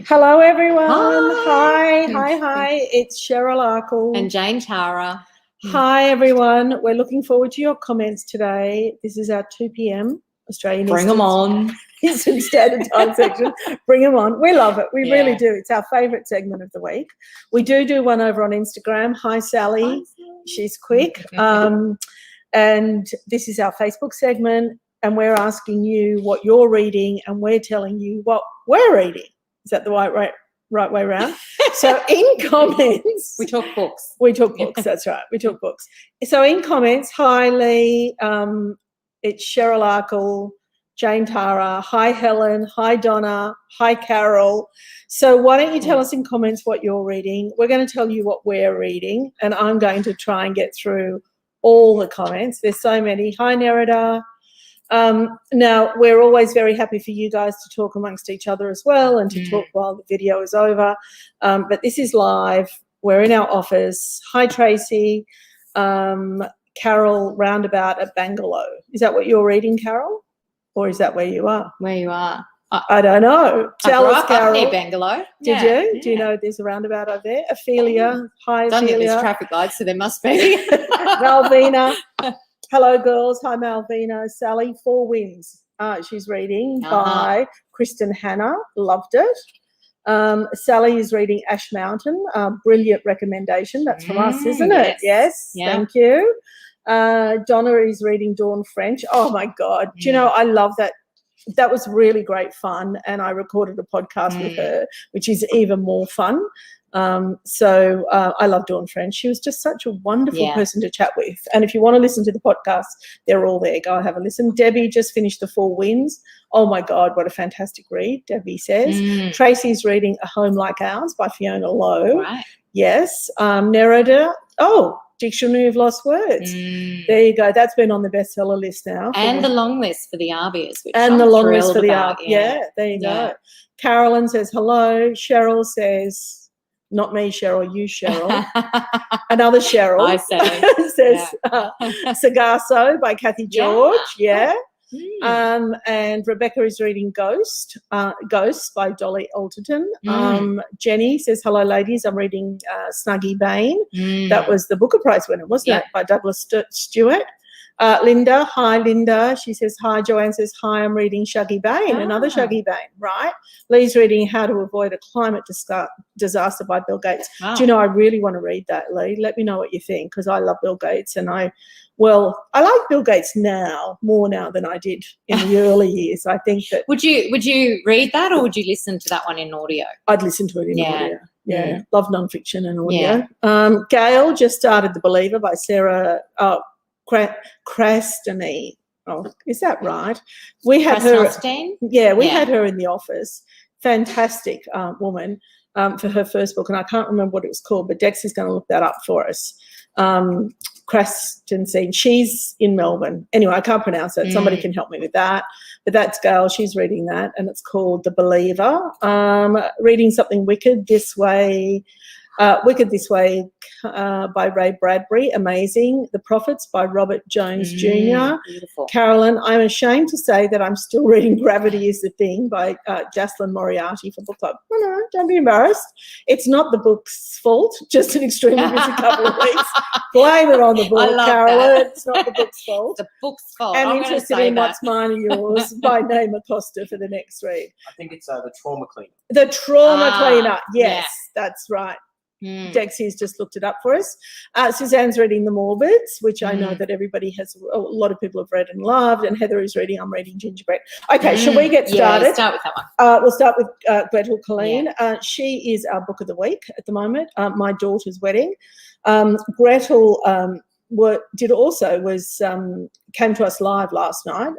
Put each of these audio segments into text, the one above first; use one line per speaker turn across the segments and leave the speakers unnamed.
Hello, everyone.
Hi.
Hi. It's Cheryl Arkle.
And Jane Tara.
Hi, everyone. We're looking forward to your comments today. This is our 2 p.m. Australian
Bring them on.
Eastern Standard Time section. Bring them on. We love it. We really do. It's our favourite segment of the week. We do one over on Instagram. Hi, Sally. She's quick. And this is our Facebook segment, and we're asking you what you're reading, and we're telling you what we're reading. Is that the right way around? So in comments...
We talk books.
We talk books, that's right. We talk books. So in comments, hi, Lee. It's Cheryl Arkle, Jane Tara. Hi, Helen. Hi, Donna. Hi, Carol. So why don't you tell us in comments what you're reading? We're going to tell you what we're reading, and I'm going to try and get through all the comments. There's so many. Hi, Nerida. Now, we're always very happy for you guys to talk amongst each other as well and to talk while the video is over. But this is live. We're in our office. Hi, Tracy. Carol, roundabout at Bangalore. Is that what you're reading, Carol? Or is that where you are?
Where you are.
I don't know. Tell us, Carol.
Up near Bangalore.
Did you? Yeah. Do you know there's a roundabout over there? Ophelia. Hi,
Don't
Ophelia.
think there's traffic lights, so there must be.
Malvina. Hello, girls. Hi, Malvina. Sally, Four Winds. She's reading by Kristen Hanna. Loved it. Sally is reading Ash Mountain. Brilliant recommendation. That's from us, isn't it? Yes. Yeah. Thank you. Donna is reading Dawn French. Oh, my God. Do you know, I love that. That was really great fun, and I recorded a podcast with her, which is even more fun. So I love Dawn French. She was just such a wonderful person to chat with. And if you want to listen to the podcast, they're all there. Go have a listen. Debbie just finished The Four Winds. Oh, my God, what a fantastic read, Debbie says. Tracy's reading A Home Like Ours by Fiona Lowe.
Right.
Yes. Nerida. Oh, Dictionary of Lost Words. There you go. That's been on the bestseller list now.
And the long list for the Arbies.
And the long list for the Arbies. Yeah, there you go. Carolyn says hello. Cheryl says, not me, Cheryl, you, Cheryl. Another Cheryl.
I say.
says Sargasso by Kathy George. Yeah. And Rebecca is reading Ghosts by Dolly Alderton. Jenny says, hello, ladies. I'm reading Snuggy Bane. That was the Booker Prize winner, wasn't it, by Douglas Stewart. Linda, hi, Linda. She says, hi. Joanne says, hi, I'm reading Shuggy Bane, another Shuggy Bane, right? Lee's reading How to Avoid a Climate Disaster by Bill Gates. Do you know, I really want to read that, Lee. Let me know what you think, because I love Bill Gates, and I like Bill Gates now, more now than I did in the early years. I think that... Would
you read that, or would you listen to that one in audio?
I'd listen to it in audio. Yeah. Love nonfiction and audio. Gail just started The Believer by Sarah Krastany. Oh, is that right? We had her. We had her in the office. Fantastic woman for her first book, and I can't remember what it was called, but Dex is going to look that up for us. Krastany. She's in Melbourne. Anyway, I can't pronounce it. Somebody can help me with that. But that's Gail. She's reading that, and it's called The Believer. Reading something Wicked This Way by Ray Bradbury. Amazing. The Prophets by Robert Jones Jr.
Beautiful.
Carolyn, I'm ashamed to say that I'm still reading Gravity is the Thing by Jocelyn Moriarty for book club. No, don't be embarrassed. It's not the book's fault, just an extremely busy couple of weeks. Blame it on the book, Carolyn. It's not the book's fault.
The book's fault.
I'm interested in What's Mine and Yours by Naima Costa for the next read.
I think it's The Trauma Cleaner.
The Trauma Cleaner. Yes, that's right. Dexy's just looked it up for us. Suzanne's reading The Morbids, which I know that a lot of people have read and loved, and Heather is reading I'm Reading Gingerbread. Okay, shall we get started?
Yeah, start with that one.
We'll start with Gretel Colleen. She is our book of the week at the moment, my daughter's wedding. Gretel came to us live last night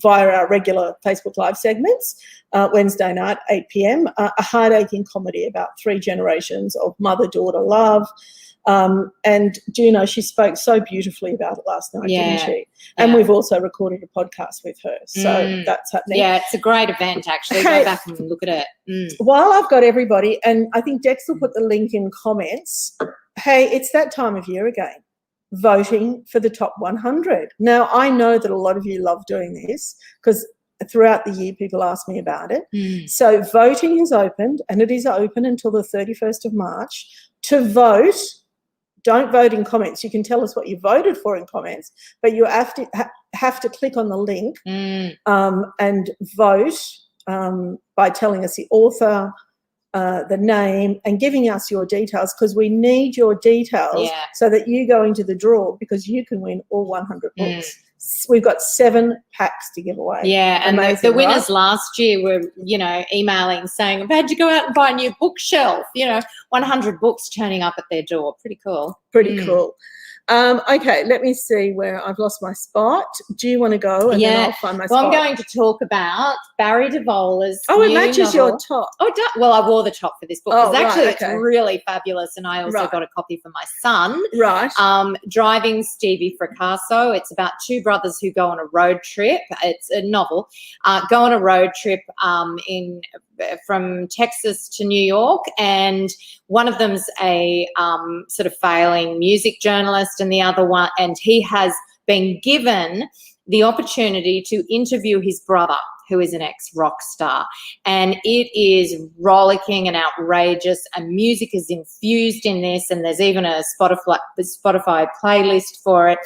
via our regular Facebook Live segments, Wednesday night, 8 p.m, a heartache comedy about 3 generations of mother-daughter love. And do you know, she spoke so beautifully about it last night, didn't she? And we've also recorded a podcast with her. So that's happening.
Yeah, it's a great event, actually. Go back and look at it.
While I've got everybody, and I think Dex will put the link in comments, hey, it's that time of year again. Voting for the top 100. Now, I know that a lot of you love doing this because throughout the year, people ask me about it.
Mm.
So voting has opened, and it is open until the 31st of March. To vote, don't vote in comments. You can tell us what you voted for in comments, but you have to click on the link and vote by telling us the author, the name, and giving us your details, because we need your details so that you go into the draw, because you can win all 100 books. We've got 7 packs to give away.
Yeah, and
amazing,
the winners
right?
last year were, emailing saying, I've had to go out and buy a new bookshelf, 100 books turning up at their door. Pretty cool.
Pretty cool. Okay, let me see where I've lost my spot. Do you want to go? And then I'll find my spot.
I'm going to talk about Barry DeVola's
it
new
matches
novel.
your top.
Oh, it does. Well, I wore the top for this book. It's really fabulous, and I also
Right.
got a copy for my son.
Right.
Driving Stevie Fracasso. It's about 2 brothers who go on a road trip. It's a novel. Go on a road trip from Texas to New York, and one of them's a sort of failing music journalist, and the other one, and he has been given the opportunity to interview his brother, who is an ex-rock star, and it is rollicking and outrageous, and music is infused in this, and there's even a Spotify playlist for it,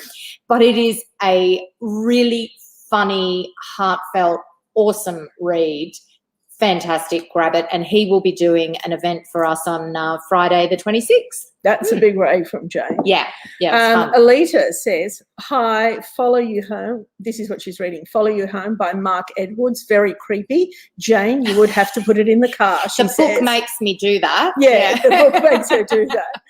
but it is a really funny, heartfelt, awesome read. Fantastic, grab it. And he will be doing an event for us on Friday the 26th.
That's a big rave from Jane.
Yeah, it's fun.
Alita says, hi, Follow You Home. This is what she's reading. Follow You Home by Mark Edwards. Very creepy. Jane, you would have to put it in the car, she
the
says.
book makes me do that.
Yeah, the book makes her do that.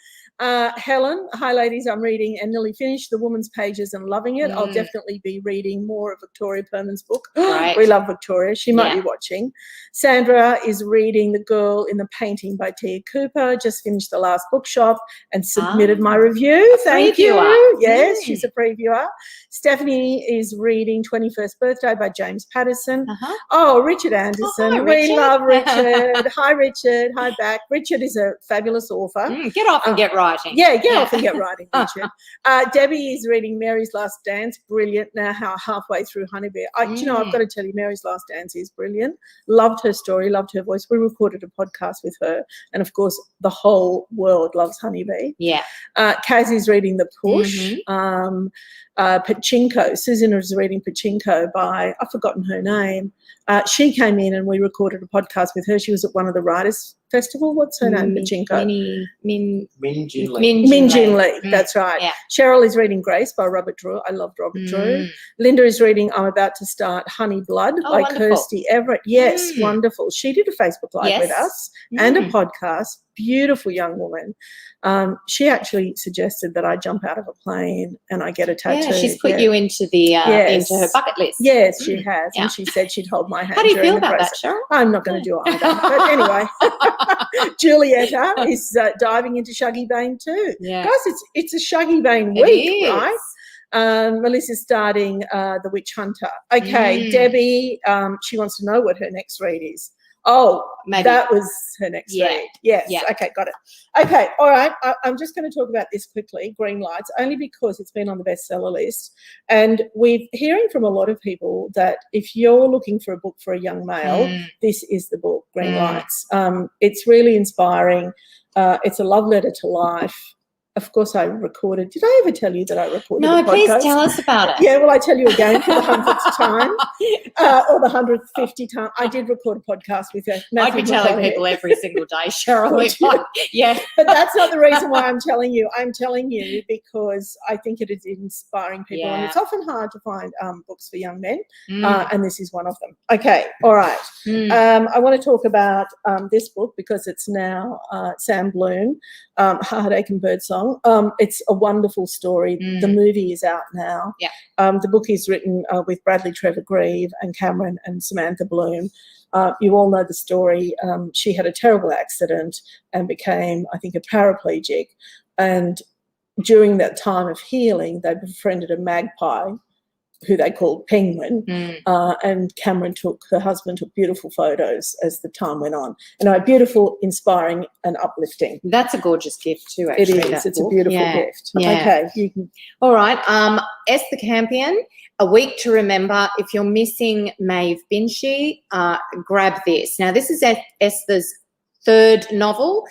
Helen, hi ladies, I'm reading and nearly finished The Woman's Pages and loving it. I'll definitely be reading more of Victoria Perman's book.
Right.
We love Victoria. She might be watching. Sandra is reading The Girl in the Painting by Tia Cooper. Just finished the last bookshop and submitted my review. Thank you. Yes, she's a previewer. Stephanie is reading 21st Birthday by James Patterson. Oh, Richard Anderson.
hi,
We
Richard.
love Richard. Hi, Richard. Hi, back. Richard is a fabulous author.
Get off and get writing.
Yeah, get off and get writing, Richard. Debbie is reading Mary's Last Dance. Brilliant. Now halfway through Honeybee. I've got to tell you, Mary's Last Dance is brilliant. Loved her story, loved her voice. We recorded a podcast with her. And, of course, the whole world loves Honeybee.
Yeah.
Kaz is reading The Push. Pachinko. Susan is reading Pachinko by, I've forgotten her name. She came in and we recorded a podcast with her. She was at one of the Writers' Festival. What's her name? Pachinko.
Min Jin Lee.
Min Jin Lee. That's right.
Yeah.
Cheryl is reading Grace by Robert Drew. I loved Robert Drew. Linda is reading I'm About to Start Honey Blood by
wonderful.
Kirsty Everett. Yes, wonderful. She did a Facebook Live with us and a podcast. Beautiful young woman. She actually suggested that I jump out of a plane and I get a tattoo.
Yeah, she's put you into the into her bucket list.
Yes, she has. And she said she'd hold my hand.
How do you
during
feel
the
about that,
process.
Cheryl?
I'm not going to do either. But anyway, Julietta is diving into Shuggy Bane too.
Yeah.
Guys, it's a Shuggy Bane
It
week,
is.
right? Melissa's starting The Witch Hunter. Okay, Debbie, she wants to know what her next read is. Oh,
Maybe.
that was her next read. Yes.
Yeah.
Okay, got it. Okay, all right. I'm just going to talk about this quickly, Green Lights, only because it's been on the bestseller list. And we're hearing from a lot of people that if you're looking for a book for a young male, this is the book, Green Lights. It's really inspiring. It's a love letter to life. Of course, I recorded. Did I ever tell you that I recorded a podcast?
No, please tell us about it.
Yeah, well, I tell you again for the 100th time or the 150th time. I did record a podcast with her.
I'd be telling people every single day, Cheryl.
Would you?
Yeah.
But that's not the reason why I'm telling you. I'm telling you because I think it is inspiring people. And it's often hard to find books for young men, and this is one of them. Okay, all right. I want to talk about this book because it's now Sam Bloom, Heartache and Birdsong. It's a wonderful story. The movie is out now.
Yeah.
The book is written with Bradley Trevor Grieve and Cameron and Samantha Bloom. You all know the story. She had a terrible accident and became, I think, a paraplegic. And during that time of healing, they befriended a magpie who they called Penguin,
Mm.
and her husband took beautiful photos as the time went on. And beautiful, inspiring and uplifting.
That's a gorgeous gift too,
It
actually.
is.
that
It's a
book.
beautiful
Yeah.
gift.
Yeah.
Okay. You can,
All right. S the Campion, A Week to Remember. If you're missing Maeve Binchy, grab this. Now, this is Esther's third novel.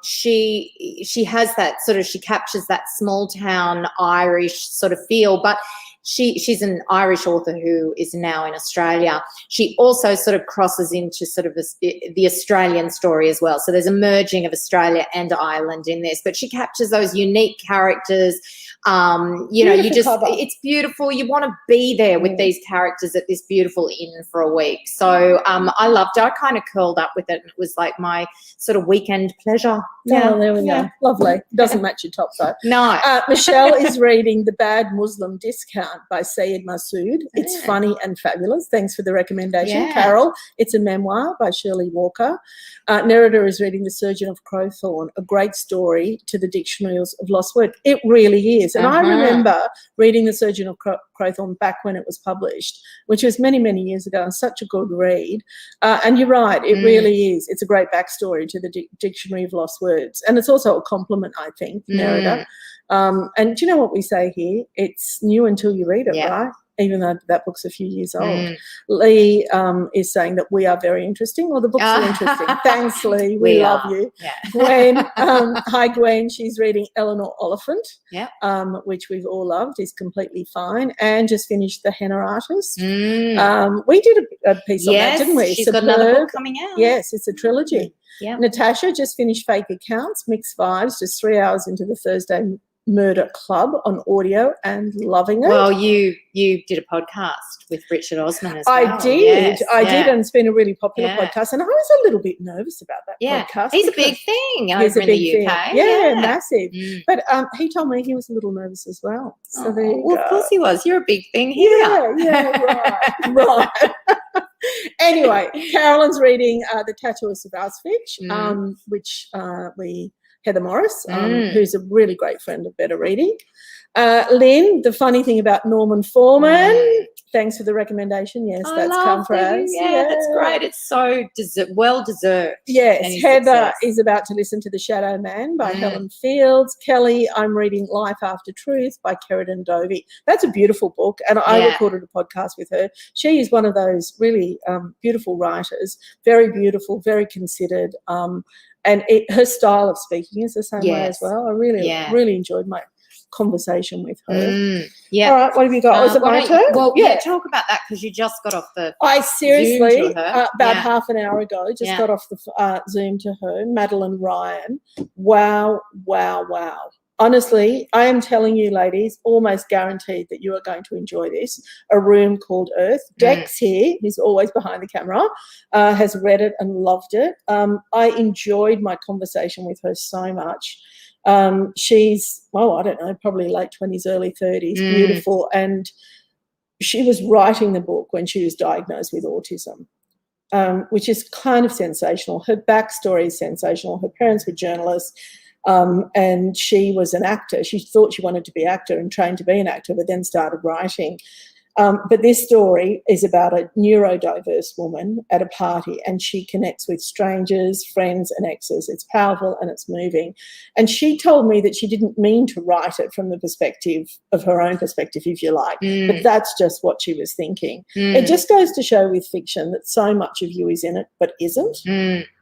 She has that sort of, she captures that small town Irish sort of feel, but she's an Irish author who is now in Australia. She also sort of crosses into sort of the Australian story as well. So there's a merging of Australia and Ireland in this, but she captures those unique characters.
Beautiful cover.
It's beautiful. You want to be there with these characters at this beautiful inn for a week. So I loved it. I kind of curled up with it, and it was like my sort of weekend pleasure.
Oh, there we go. Lovely. Doesn't match your top though.
No.
Michelle is reading The Bad Muslim Discount by Sayed Massoud. It's funny and fabulous. Thanks for the recommendation.
Yeah.
Carol, it's a memoir by Shirley Walker. Nerida is reading The Surgeon of Crowthorne, a great story to the dictionaries of lost words. It really is. And I remember reading The Surgeon of Crowthorne back when it was published, which was many, many years ago, and such a good read. And you're right, it really is. It's a great backstory to the Dictionary of Lost Words. And it's also a compliment, I think, Nerida. And do you know what we say here? It's new until you read it, right? Even though that book's a few years old. Lee is saying that we are very interesting, or the books are interesting. Thanks, Lee. We love you.
Yeah.
Gwen, hi, Gwen. She's reading Eleanor Oliphant,
Yeah.
which we've all loved, is completely fine. And just finished The Henna Artist.
Mm.
We did a piece on that, didn't we?
She's got another book coming out.
Yes, it's a trilogy.
Yeah.
Natasha just finished Fake Accounts, Mixed Vibes, just 3 hours into the Thursday Murder Club on audio and loving it.
Well, you did a podcast with Richard Osman as well.
I did. I did, and it's been a really popular podcast. And I was a little bit nervous about that podcast.
He's a big thing over in the UK.
Yeah, massive. But he told me he was a little nervous as well. So there you go.
Of course he was. You're a big thing here.
Yeah, right. Anyway, Carolyn's reading The Tattooist of Auschwitz, which Heather Morris, who's a really great friend of Better Reading. Lynn, The Funny Thing About Norman Foreman. Thanks for the recommendation. Yes, that's come for us.
Yeah, that's great. It's so well deserved.
Yes, Heather is about to listen to The Shadow Man by Helen Fields. Kelly, I'm reading Life After Truth by Sheridan Dovey. That's a beautiful book, and I recorded a podcast with her. She is one of those really beautiful writers, very beautiful, very considered, and her style of speaking is the same way as well. I really enjoyed my conversation with her.
Yeah.
All right, what have you got? Was it my turn?
Well, talk about that, because you just got off the
I seriously,
Zoom to her.
about half an hour ago, just got off the Zoom to her, Madeline Ryan. Wow. Honestly, I am telling you, ladies, almost guaranteed that you are going to enjoy this. A Room Called Earth. Dex here, who's always behind the camera, has read it and loved it. I enjoyed my conversation with her so much. She's, I don't know, probably late 20s, early 30s, beautiful. And she was writing the book when she was diagnosed with autism, which is kind of sensational. Her backstory is sensational. Her parents were journalists. And she was an actor. She thought she wanted to be an actor and trained to be an actor, but then started writing. But this story is about a neurodiverse woman at a party, and she connects with strangers, friends and exes. It's powerful and it's moving. And she told me that she didn't mean to write it from the perspective of her own perspective, if you like, but that's just what she was thinking. It just goes to show with fiction that so much of you is in it but isn't.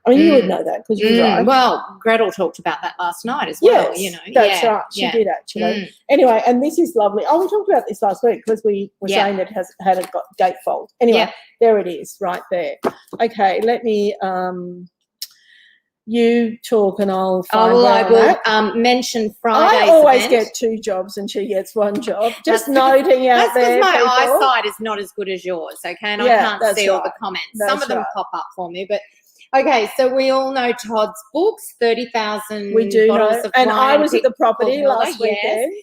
I mean, you would know that because you write.
Well, Gretel talked about that last night as well.
Yes, that's right. She did actually. Anyway, and this is lovely. Oh, we talked about this last week because we were saying that it had got gatefold. Anyway, there it is, right there. Okay, let me. You talk and I'll find
I will mention Friday's
I always
event.
get 2 jobs and she gets 1 job. Just noting out there.
That's because my
people.
eyeside is not as good as yours, okay? And I can't see all the comments. Some of them pop up for me, but okay, so we all know Todd's books, 30,000
we do
bottles
know.
of
And
wine.
I was at the property last weekend.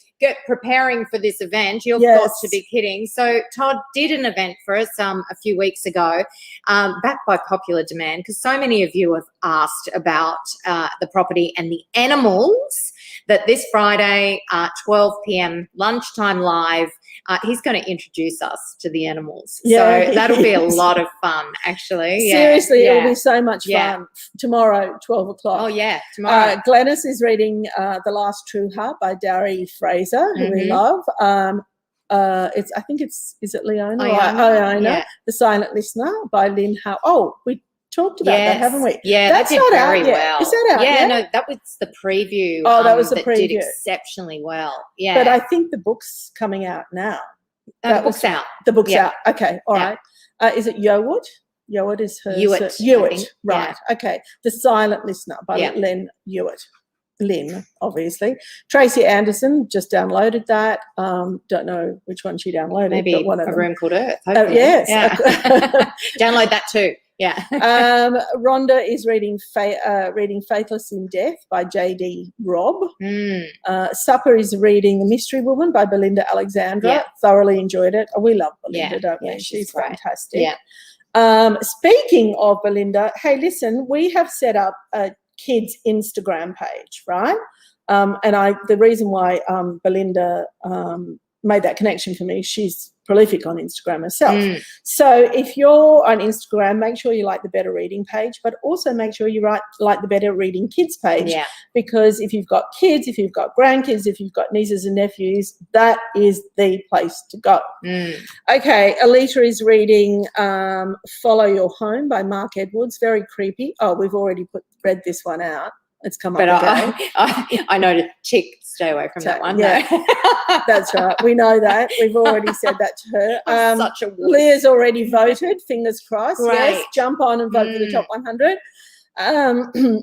Preparing for this event. You've got to be kidding. So Todd did an event for us a few weeks ago, backed by popular demand, because so many of you have asked about the property and the animals, that this Friday, 12 p.m. lunchtime live, He's going to introduce us to the animals.
Yeah,
so that'll be a
is.
lot of fun, actually. Yeah,
Seriously,
yeah.
it'll be so much
Yeah.
fun. Tomorrow, 12 o'clock.
Oh, yeah, tomorrow.
Glennis is reading The Last True Heart by Dari Fraser, who we
Mhm.
love. I think is it Leona?
Iona, yeah.
The Silent Listener by Lynn Howe. Oh, we talked about that, haven't we?
Yeah,
That's
that did
not out
very
yet.
well.
Is that out
Yeah,
yet?
no, that was the preview.
Oh, that was the
Did
preview.
exceptionally well. Yeah.
But I think the book's coming out now.
the book's out.
The book's
Yeah.
out. Okay, all
Yeah.
right. Is it Hewitt? Hewitt is her.
Hewitt, I
Hewitt,
think.
right. Okay. The Silent Listener by
Yeah.
Lynn Hewitt. Lynn, obviously. Tracy Anderson just downloaded that. Don't know which one she downloaded.
Maybe
but one of
A
them.
Room Called Earth.
Oh,
Hopefully.
yes.
Yeah. Download that too. Yeah.
Rhonda is reading Faithless in Death by J.D. Robb. Supper is reading The Mystery Woman by Belinda Alexandra.
Yeah.
Thoroughly enjoyed it. Oh, we love Belinda,
Yeah.
don't we?
Yeah, she's great.
fantastic.
Yeah.
Speaking of Belinda, hey, listen, we have set up a kids Instagram page, right? And the reason why Belinda made that connection for me, she's prolific on Instagram herself. So if you're on Instagram, make sure you like the Better Reading page, but also make sure you like the Better Reading Kids page.
Yeah.
Because if you've got kids, if you've got grandkids, if you've got nieces and nephews, that is the place to go. Okay, Alita is reading Follow Your Home by Mark Edwards. Very creepy. Oh, we've already read this one out. It's come
But
up again.
I know to stay away from that one.
Yeah.
No.
That's right. We know that. We've already said that to her.
I'm such a wuss.
Leah's already voted. Fingers crossed.
Great.
Yes, jump on and vote for the top 100.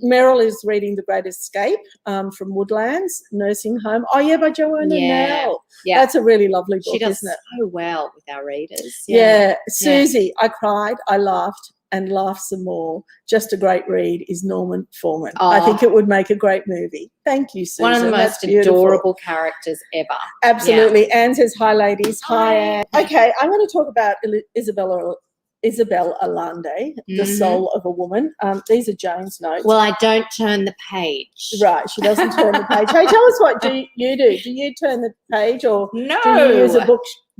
Meryl is reading The Great Escape from Woodlands Nursing Home. Oh, yeah, by Joanna Nell.
Yeah.
That's a really lovely book,
She does
isn't it?
so well with our readers.
Yeah. Susie, I cried, I laughed, and laughed some more. Just a great read is Norman Foreman. I think it would make a great movie. Thank you, Susan.
One of the most adorable characters ever.
Absolutely. Anne says, hi, ladies. Hi, Anne. Okay, I'm going to talk about Isabel Allende, The Soul of a Woman. These are Jane's notes.
Well, I don't turn the page.
Right, she doesn't turn the page. Hey, tell us what do you do? Do you turn the page or
No.
do you use a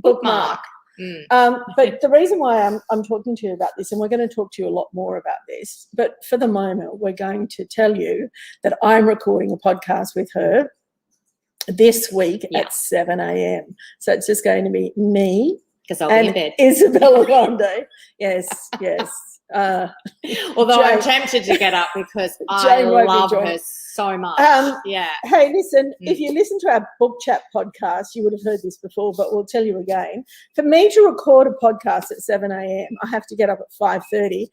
bookmark?
Mm.
But the reason why I'm talking to you about this, and we're going to talk to you a lot more about this, but for the moment, we're going to tell you that I'm recording a podcast with her this week at 7 a.m. So it's just going to be me
because I'll be in bed.
Isabella Grande. Yes, yes.
Although I'm
Jane-
tempted to get up because I
Jane won't be
love
joining.
her so much. Yeah.
Hey, listen, if you listen to our book chat podcast, you would have heard this before, but we'll tell you again. For me to record a podcast at 7 a.m., I have to get up at 5:30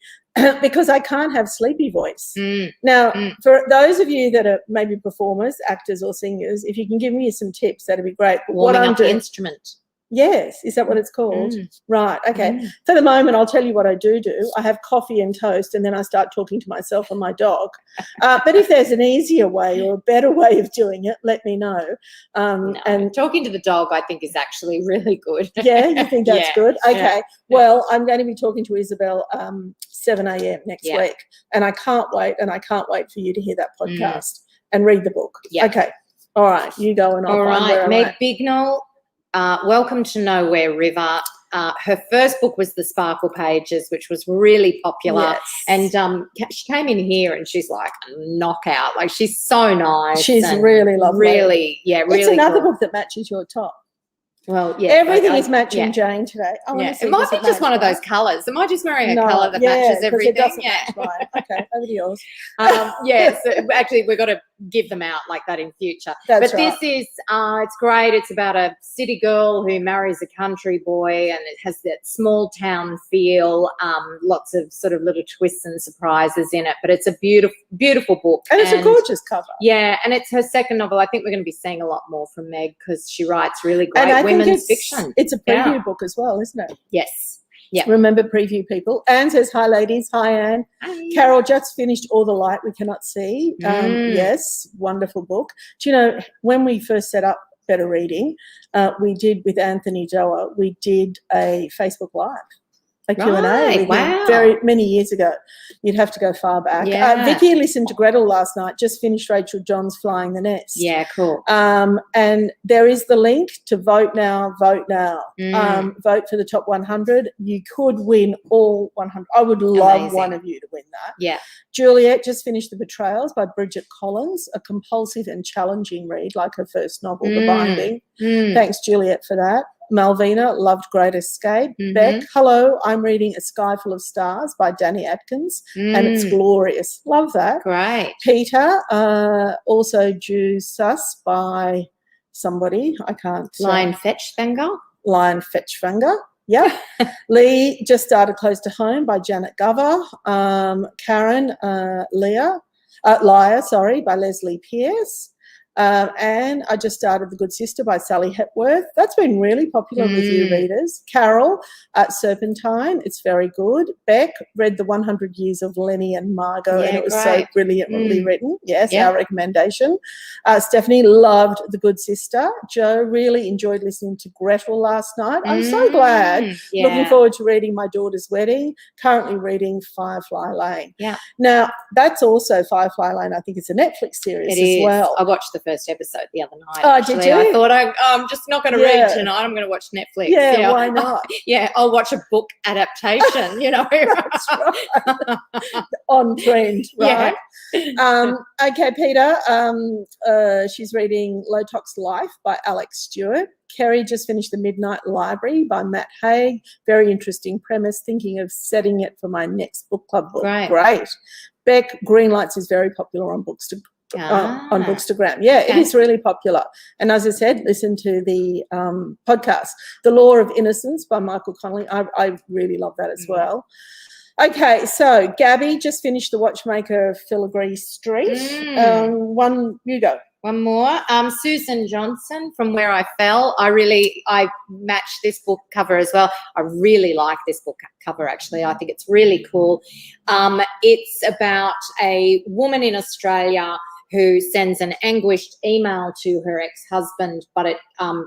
because I can't have sleepy voice. Now, for those of you that are maybe performers, actors or singers, if you can give me some tips, that'd be great. But
Warming up the instrument.
Yes, is that what it's called? Right, okay. For the moment, I'll tell you what I do. I have coffee and toast, and then I start talking to myself and my dog. But if there's an easier way or a better way of doing it, let me know.
No, and talking to the dog, I think, is actually really good.
Yeah, you think that's good? Okay.
Yeah.
Well, I'm going to be talking to Isabel 7 a.m. next week, and I can't wait, for you to hear that podcast and read the book.
Yeah.
Okay. All right, you go and I'll
All
find
right,
where I'm
Meg
at.
Bignell. Welcome to Nowhere River. Her first book was The Sparkle Pages, which was really popular.
Yes.
And she came in here and she's like a knockout. Like, she's so nice.
She's
and
really lovely.
Really, really
It's another
cool.
book that matches your top.
Well, yeah.
Everything is matching
yeah.
Jane today. I wanna
Yeah.
see
It might
does
be just one of
match
those colours. Am I just wearing a
mine?
colour that
No,
matches
'cause
everything?
It doesn't
Yeah.
match mine. Okay, over to yours.
Yeah, so actually we've got to give them out like that in future.
That's
but
right.
this is, it's great. It's about a city girl who marries a country boy, and it has that small town feel, lots of sort of little twists and surprises in it. But it's a beautiful, beautiful book.
And it's a gorgeous cover.
Yeah, and it's her second novel. I think we're going to be seeing a lot more from Meg because she writes really great
And I think
women's fiction.
it's a preview book as well, isn't it?
Yes. Yeah.
Remember preview people. Anne says, hi, ladies. Hi, Anne.
Hi.
Carol just finished All the Light We Cannot See. Yes, wonderful book. Do you know, when we first set up Better Reading, we did with Anthony Doa, we did a Facebook Live. a Q&A
Right,
with him
wow.
very many years ago. You'd have to go far back.
Yeah.
Vicky listened to Gretel last night, just finished Rachel John's Flying the Nest.
Yeah, cool.
And there is the link to vote now, vote now. Vote for the top 100. You could win all 100. I would love
Amazing.
one of you to win that.
Yeah.
Juliet just finished The Betrayals by Bridget Collins, a compulsive and challenging read, like her first novel, The Binding. Thanks, Juliet, for that. Malvina loved Great Escape. Beck, hello, I'm reading A Sky Full of Stars by Danny Atkins, and it's glorious. Love that.
Great.
Peter, also due sus by somebody. I can't.
Lion Fetchfinger.
Lion Fetchfinger. Yeah. Lee just started Close to Home by Janet Gover. Karen, Liar, by Leslie Pierce. And I just started The Good Sister by Sally Hepworth. That's been really popular with you readers. Carol, Serpentine. It's very good. Beck read The 100 Years of Lenny and Margot, and it was so brilliantly written. Yes, our recommendation. Stephanie loved The Good Sister. Joe really enjoyed listening to Gretel last night. I'm so glad. Looking forward to reading My Daughter's Wedding. Currently reading Firefly Lane.
Yeah.
Now, that's also Firefly Lane. I think it's a Netflix series as well.
I watched the first episode the other night.
Oh,
actually.
did you?
I thought I'm just not going to read tonight. I'm going to watch Netflix.
Yeah, why not?
I'll watch a book adaptation,
That's right. On trend, right?
Yeah.
Okay, Peter, she's reading Low Tox Life by Alex Stewart. Kerry just finished The Midnight Library by Matt Haig. Very interesting premise. Thinking of setting it for my next book club book. Great. Beck, Green Lights is very popular on Bookstagram. Yeah, it is really popular. And as I said, listen to the podcast, The Law of Innocence by Michael Connolly. I really love that as well. Okay, so Gabby just finished The Watchmaker of Filigree Street. You go.
One more. Susan Johnson, From Where I Fell. I matched this book cover as well. I really like this book cover, actually. I think it's really cool. It's about a woman in Australia who sends an anguished email to her ex-husband, but it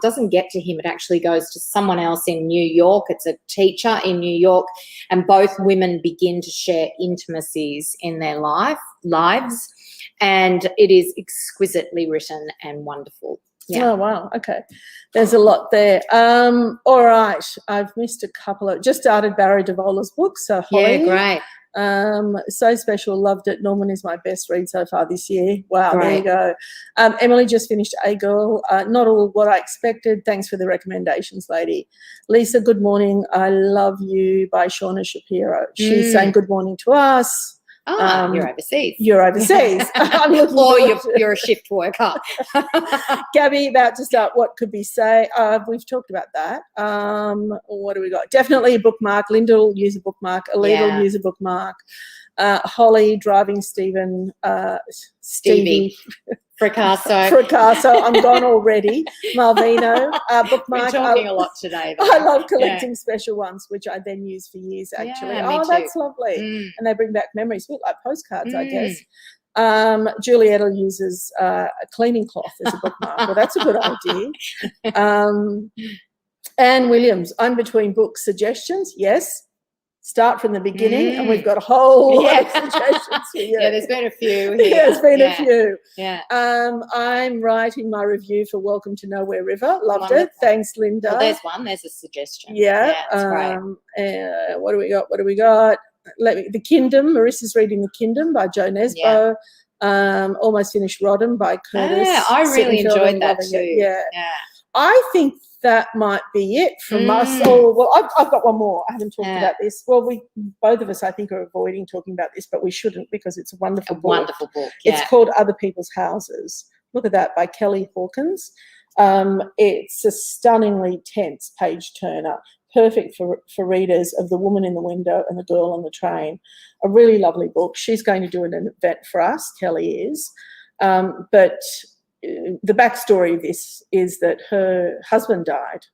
doesn't get to him. It actually goes to someone else in New York. It's a teacher in New York, and both women begin to share intimacies in their lives, and it is exquisitely written and wonderful. Yeah.
Oh, wow. Okay. There's a lot there. All right. I've missed a couple of – just started Barry DeVola's book, so Holly.
Yeah, great.
So special, loved it. Norman is my best read so far this year. Wow, there you go. Emily just finished A Girl. Not all what I expected. Thanks for the recommendations, lady. Lisa, good morning. I love you by Shauna Shapiro. She's saying good morning to us.
You're overseas.
You're overseas. I'm looking
or
forward
you're a shift worker.
Gabby, about to start What Could We Say? We've talked about that. What do we got? Definitely a bookmark. Linda will use a bookmark. Alita will use a bookmark. Holly, driving Stevie. Fricasso, I'm gone already. Malvino, bookmark.
We're talking a lot today.
I love collecting special ones, which I then use for years, actually.
Yeah, me too.
That's lovely. And they bring back memories, a bit like postcards, I guess. Julietta uses a cleaning cloth as a bookmark. Well, that's a good idea. Anne Williams, I'm between book suggestions. Yes. Start from the beginning, and we've got a whole lot of suggestions for you.
Yeah, there's been a few here.
There's been a few.
Yeah.
I'm writing my review for Welcome to Nowhere River. Loved it. Thanks, Linda.
Well, there's one. There's a suggestion.
Yeah.
That's great.
What do we got? The Kingdom. Marissa's reading The Kingdom by Jo Nesbo. Almost finished Rodham by Curtis.
Yeah, I really enjoyed that too.
Yeah. I think that might be it from us. Oh, well, I've got one more. I haven't talked about this. Well, both of us, I think, are avoiding talking about this, but we shouldn't because it's a wonderful book.
Wonderful book. Yeah.
It's called Other People's Houses. Look at that, by Kelly Hawkins. It's a stunningly tense page turner, perfect for readers of The Woman in the Window and The Girl on the Train. A really lovely book. She's going to do an event for us, Kelly is. But the backstory of this is that her husband died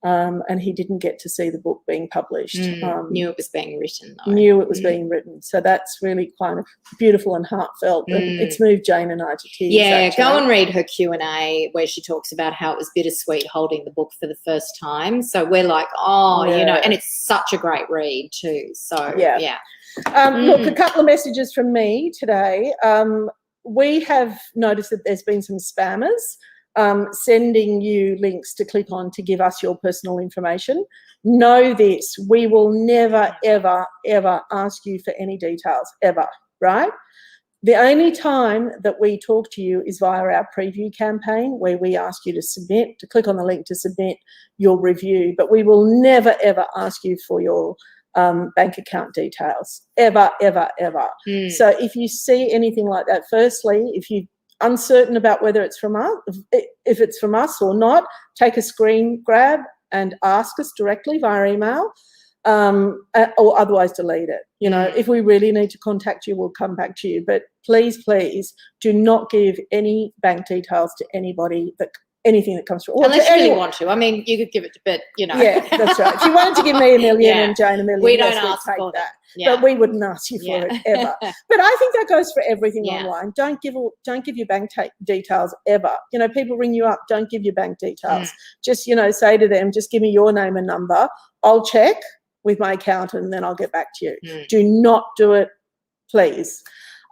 and he didn't get to see the book being published.
Knew it was being written, though.
Knew it was being written. So that's really kind of beautiful and heartfelt. And it's moved Jane and I to tears.
Yeah,
actually.
go and read her Q&A where she talks about how it was bittersweet holding the book for the first time. So we're like, and it's such a great read too. So, yeah.
Look, a couple of messages from me today. We have noticed that there's been some spammers sending you links to click on to give us your personal information. Know this, we will never, ever, ever ask you for any details, ever, right? The only time that we talk to you is via our preview campaign, where we ask you to click on the link to submit your review, but we will never, ever ask you for your bank account details, ever, ever, ever. So if you see anything like that, firstly, if you're uncertain about whether it's from us, if it's from us or not, take a screen grab and ask us directly via email, or otherwise delete it. If we really need to contact you, we'll come back to you. But please, please do not give any bank details to anybody, anything that comes through.
Unless you really want to. I mean, you could give it, but
Yeah, that's right. If you wanted to give me $1 million and Jane $1 million,
we don't ask
take
for
that.
Yeah.
But we wouldn't ask you for it ever. But I think that goes for everything online. Don't give your bank details ever. People ring you up. Don't give your bank details. Just say to them, just give me your name and number. I'll check with my accountant and then I'll get back to you. Do not do it, please.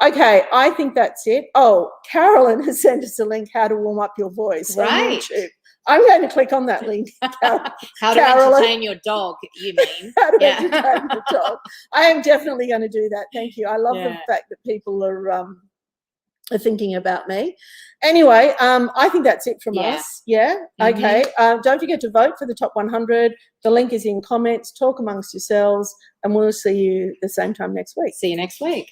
Okay, I think that's it. Oh, Carolyn has sent us a link, how to warm up your voice on YouTube. I'm going to click on that link.
How to entertain your dog, you mean?
How to entertain your dog. I am definitely going to do that. Thank you. I love the fact that people are thinking about me. Anyway, I think that's it from us. Yeah? Okay. Don't forget to vote for the top 100. The link is in comments. Talk amongst yourselves, and we'll see you the same time next week.
See you next week.